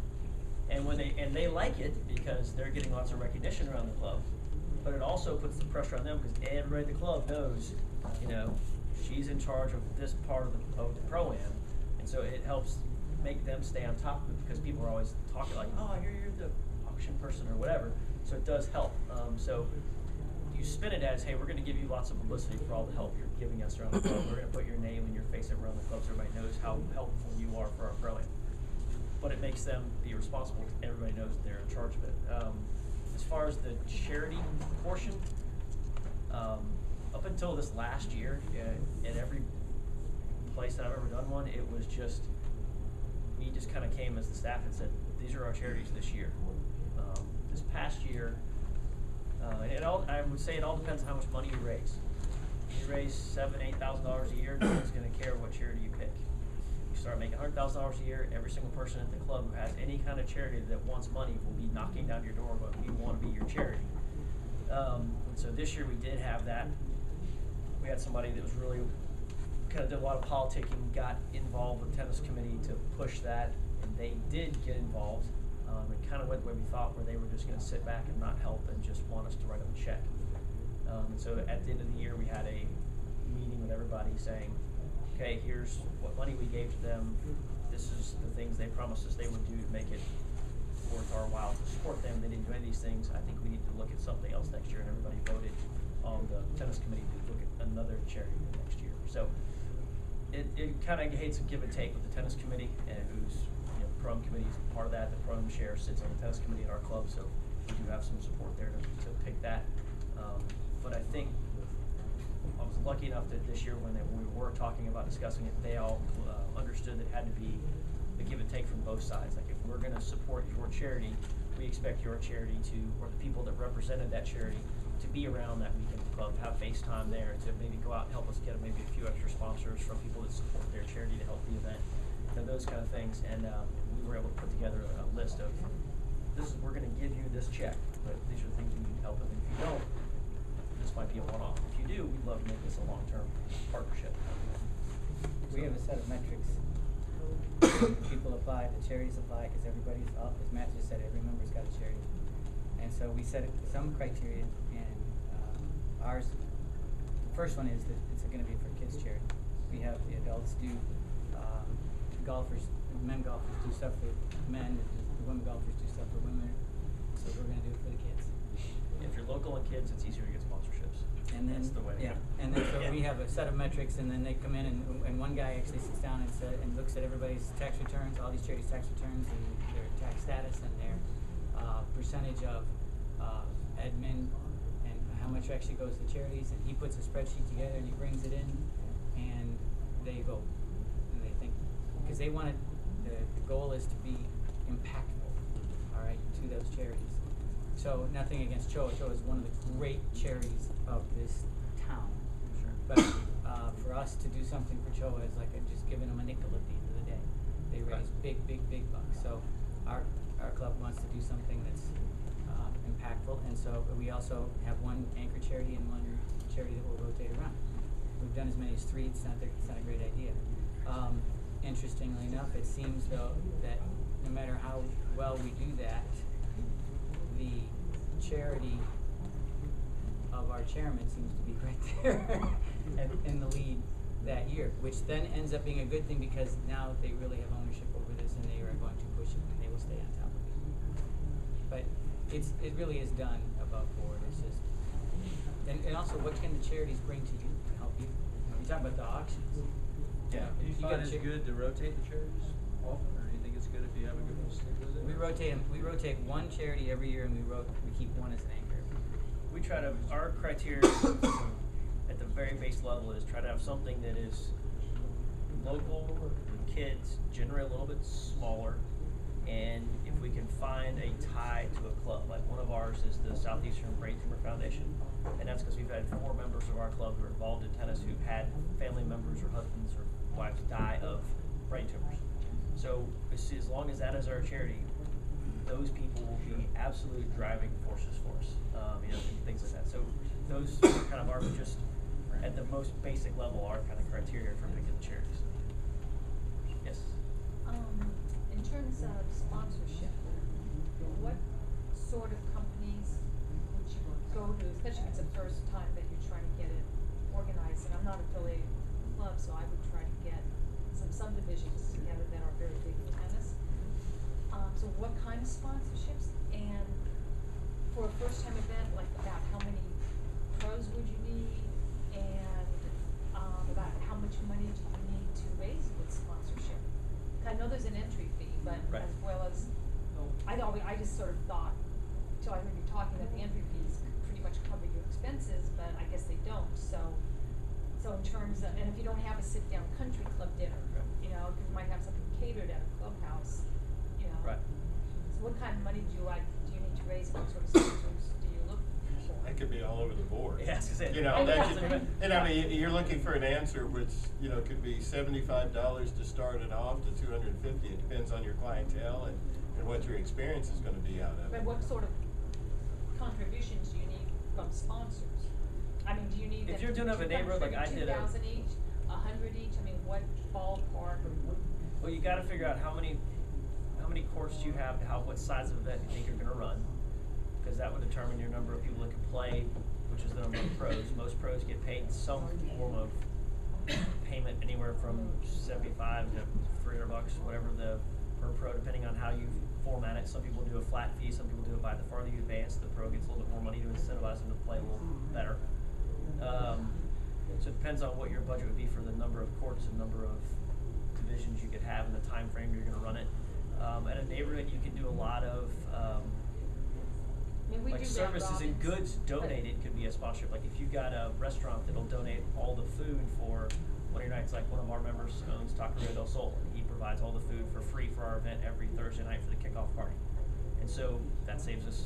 And they like it because they're getting lots of recognition around the club. But it also puts the pressure on them because everybody at the club knows, she's in charge of this part of the Pro-Am. And so it helps make them stay on top of it because people are always talking like, oh, you're the auction person or whatever. So it does help. So you spin it as, hey, we're going to give you lots of publicity for all the help you're giving us around the club. We're going to put your name and your face around the club so everybody knows how helpful you are for our Pro-Am. But it makes them be responsible because everybody knows they're in charge of it. As far as the charity portion, up until this last year, at every place that I've ever done one, it was just, we just kind of came as the staff and said, these are our charities this year. This past year, I would say it all depends on how much money you raise. If you raise $7,000, $8,000 a year, no one's going to care what charity you pick. You start making $100,000 a year, every single person at the club who has any kind of charity that wants money will be knocking down your door, but we want to be your charity. So this year we did have that. We we had somebody that was really kind of did a lot of politicking, got involved with tennis committee to push that, and they did get involved. It kind of went the way we thought, where they were just going to sit back and not help and just want us to write them a check. And so at the end of the year, we had a meeting with everybody saying, okay, here's what money we gave to them. This is the things they promised us they would do to make it worth our while to support them. They didn't do any of these things. I think we need to look at something else next year, and everybody voted on the tennis committee to look at another charity next year. So it kind of hates a give and take with the tennis committee, and who's, you know, prom committee is part of that. The prom chair sits on the tennis committee in our club, so we do have some support there to take that. But I think I was lucky enough that this year when we were talking about discussing it, they all understood that it had to be a give and take from both sides. Like, if we're going to support your charity, we expect your charity to, or the people that represented that charity, to be around that weekend at the club, have FaceTime there, to maybe go out and help us get maybe a few extra sponsors from people that support their charity to help the event, and those kind of things. And we were able to put together a list of, we're going to give you this check, but these are the things we need help with. And if you don't, this might be a one-off. If you do, we'd love to make this a long-term partnership. We have a set of metrics. People apply, the charities apply, because everybody's up. As Matt just said, every member's got a charity. And so we set some criteria, and ours, the first one is that it's going to be for kids' charity. We have the adults do, golfers, men golfers do stuff for men, the women golfers do stuff for women. So we're going to do it for the kids. If you're local and kids, it's easier to get sponsorships. And then, that's the way. Yeah, and then so we have a set of metrics, and then they come in, and one guy actually sits down and looks at everybody's tax returns, all these charities' tax returns, and their tax status, and their percentage of admin, and how much actually goes to charities. And he puts a spreadsheet together, and he brings it in, and they vote, and they think, because they want it. The goal is to be impactful, all right, to those charities. So nothing against CHOA. CHOA is one of the great charities of this town. Sure. But for us to do something for CHOA is like just giving them a nickel at the end of the day. They raise big bucks. So our club wants to do something that's impactful, and so we also have one anchor charity and one charity that will rotate around. We've done as many as 3. It's not a great idea. Interestingly enough, it seems though that no matter how well we do that, the charity of our chairman seems to be right there in the lead that year, which then ends up being a good thing, because now they really have ownership over this, and they are going to push it, and they will stay on top of it. But it really is done above board. It's just, and also, what can the charities bring to you to help you? You talk about the auctions. Yeah. Do you find it's good to rotate the charities often, or do you think it's good if you have a good one stick with it? We rotate them. We rotate one charity every year, and we keep one as an anchor. We try to, our criteria at the very base level is try to have something that is local, with kids, generally a little bit smaller, and if we can find a tie to a club. Like, one of ours is the Southeastern Brain Tumor Foundation, and that's because we've had 4 members of our club who are involved in tennis who've had family members or husbands or wives die of brain tumors. So as long as that is our charity, those people will be absolute driving forces for us, and things like that. So those are kind of our, just at the most basic level, our kind of criteria for picking the charities. Yes? In terms of sponsorship, what sort of companies would you go to, especially if it's the first time that you're trying to get it organized? And I'm not affiliated with the club, so I would try to get some subdivisions together that are very big in tennis. So what kind of sponsorships? And for a first-time event, like, about how many pros would you need, and about how much money do you need to raise with sponsorship? I know there's an entry fee, but Right. as well as, I just sort of thought, till I heard you talking, that the entry fees pretty much cover your expenses, but I guess they don't. So in terms of, and if you don't have a sit-down country club dinner, you know, because you might have something catered at a clubhouse, you know. Right. So what kind of money do you need to raise? What sort of sponsors do you look for? That could be all over the board. Yeah, I was gonna say, You know, I that know. could, and I mean, you're looking for an answer which, you know, could be $75 to start it off to $250. It depends on your clientele and what your experience is going to be out of it. But what sort of contributions do you need from sponsors? I mean, mean, do you need If them you're doing up a neighborhood like I did 2,000 each, 100 each? I mean, what ballpark? Well, you got to figure out how many courts do you have, what size of event you think you're going to run, because that would determine your number of people that can play, which is the number of pros. Most pros get paid some form of payment, anywhere from $75 to $300, whatever the per pro, depending on how you format it. Some people do a flat fee. Some people do it by the farther you advance, the pro gets a little bit more money to incentivize them to play a little better. So it depends on what your budget would be for the number of courts and number of divisions you could have and the time frame you're going to run it. At a neighborhood, you can do a lot of I mean, we like do services round and robins, goods donated could be a sponsorship. Like if you got a restaurant that'll donate all the food for one of your nights, like one of our members owns Taqueria del Sol, and he provides all the food for free for our event every Thursday night for the kickoff party. And so that saves us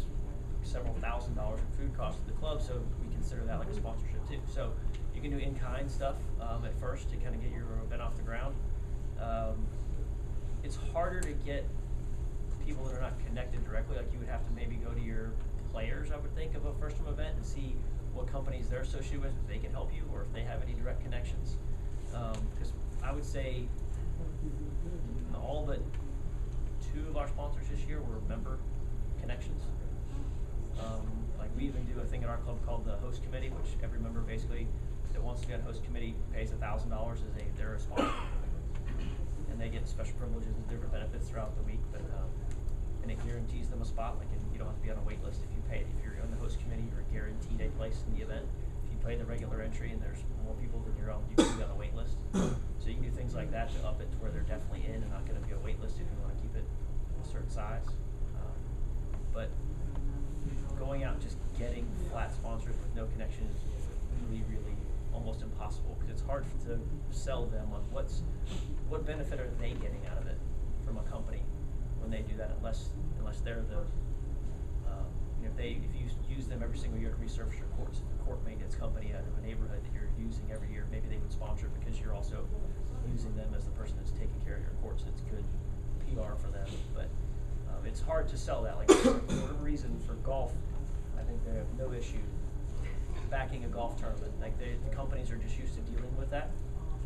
several $1,000s in food costs to the club, so we consider that like a sponsorship too. So you can do in-kind stuff at first to kind of get your event off the ground. It's harder to get people that are not connected directly. Like you would have to maybe go to your players, I would think, of a first-time event and see what companies they're associated with, if they can help you, or if they have any direct connections. Because I would say all but 2 of our sponsors this year were member connections. Like we even do a thing in our club called the host committee, which every member basically that wants to be on a host committee pays $1,000 as they're a sponsor, and they get special privileges and different benefits throughout the week. But and it guarantees them a spot. Like you don't have to be on a wait list if you pay it. If you're on the host committee, you're guaranteed a place in the event. If you pay the regular entry and there's more people than you're on, you can be on a wait list. So you can do things like that to up it to where they're definitely in and not going to be a wait list if you want to keep it a certain size. But going out and just getting flat sponsors with no connection is really, really almost impossible, because it's hard to sell them on what benefit are they getting out of it from a company when they do that, unless they're the if you use them every single year to resurface your courts, if the court maintenance company out of a neighborhood that you're using every year, maybe they would sponsor it because you're also using them as the person that's taking care of your courts. It's good PR for them, but it's hard to sell that. Like for whatever reason, for golf, I think they have no issue backing a golf tournament. Like the companies are just used to dealing with that.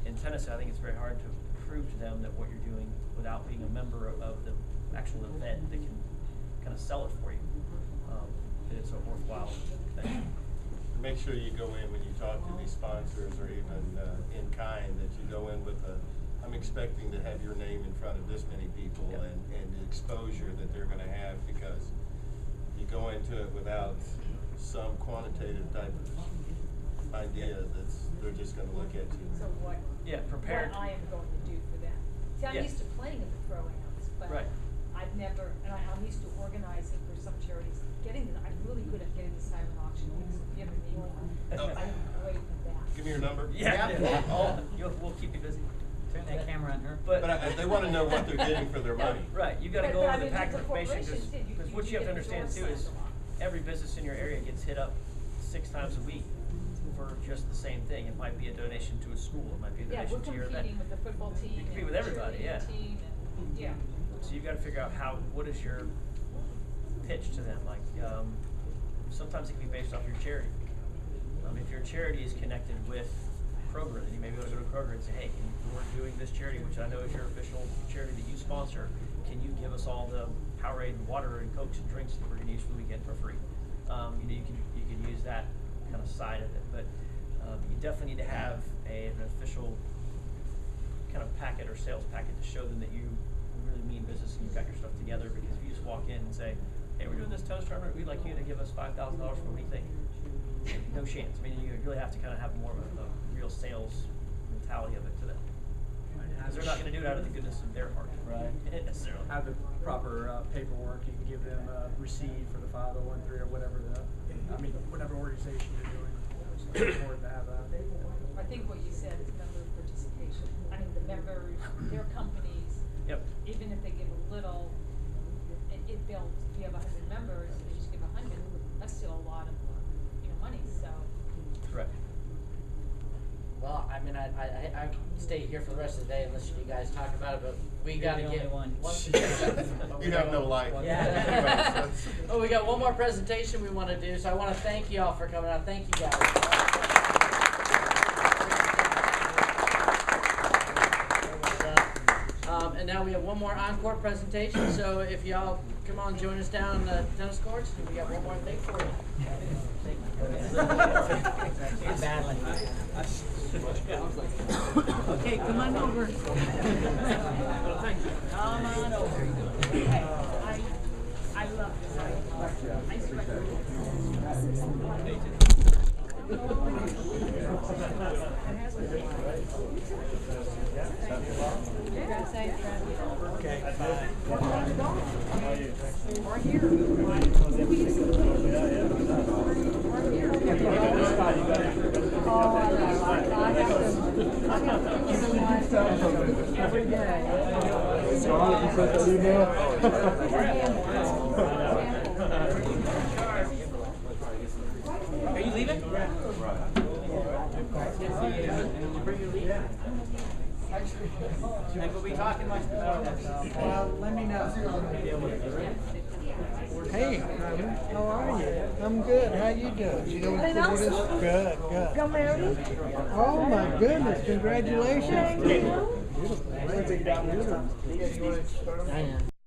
In tennis, I think it's very hard to prove to them that what you're doing without being a member of the actual event, they can kind of sell it for you. That it's a worthwhile thing. Make sure you go in when you talk to these sponsors, or even in kind, that you go in with I'm expecting to have your name in front of this many people, Yep. and the exposure that they're going to have, because you go into it without some quantitative type of idea they're just going to look at you. So what? Prepared. What I am going to do for them. See, I'm Yeah. used to playing in the pro-ams, but Right. I've never, and I'm used to organizing for some charities. I'm really good at getting the silent auction weeks. If you ever need one, Oh. I'm great at that. Give me your number. We'll keep you busy. Turn that camera on her. But they want to know what they're getting for their money. Right, you got to But- go but I over the mean, package the information, corporations did. because what you have to understand too is every business in your area gets hit up 6 times a week for just the same thing. It might be a donation to a school, it might be a Yeah, we're donation to your event. competing with the football team. You compete and with everybody, cheerleading yeah. Team and, yeah. So you've got to figure out what is your pitch to them. Like sometimes it can be based off your charity. If your charity is connected with Kroger, then you maybe want to go to Kroger and say, hey, we're doing this charity, which I know is your official charity that you sponsor. Can you give us all the Powerade and water and Cokes and drinks that we're going to use for the weekend for free? You can use that kind of side of it, but you definitely need to have an official kind of packet or sales packet to show them that you really mean business and you've got your stuff together. Because if you just walk in and say, hey, we're doing this tennis tournament, we'd like you to give us $5,000 for what do you think? No chance. I mean, you really have to kind of have more of a real sales mentality of it to them. Because they're not going to do it out of the goodness of their heart. Right. Necessarily. Have the proper paperwork. You can give them a receipt for the 5013 or whatever whatever organization you're doing. So it's important to have that. I think what you said is member participation. I mean, the members, their companies, Yep. even if they give a little, it builds. If you have 100 members, and they just give 100, that's still a lot of money. So. Correct. Well, I mean, mean, I stay here for the rest of the day and listen to you guys talk about it, but we You're gotta the get only one. You have no life. Yeah. Oh, we got one more presentation we want to do, so I want to thank you all for coming out. Thank you guys. And now we have one more encore presentation, so if y'all come on, join us down the tennis courts, and we got one more thing for you. Badly. Okay, come on over. Come on over. I love this. I Okay, bye. Every day. Are you leaving? Like, we'll be talking much before that. Well, let me know. Hey, how are you? I'm good. How you doing? You know what this? Good, good. Got married? Oh my goodness! Congratulations. Thank you. Beautiful.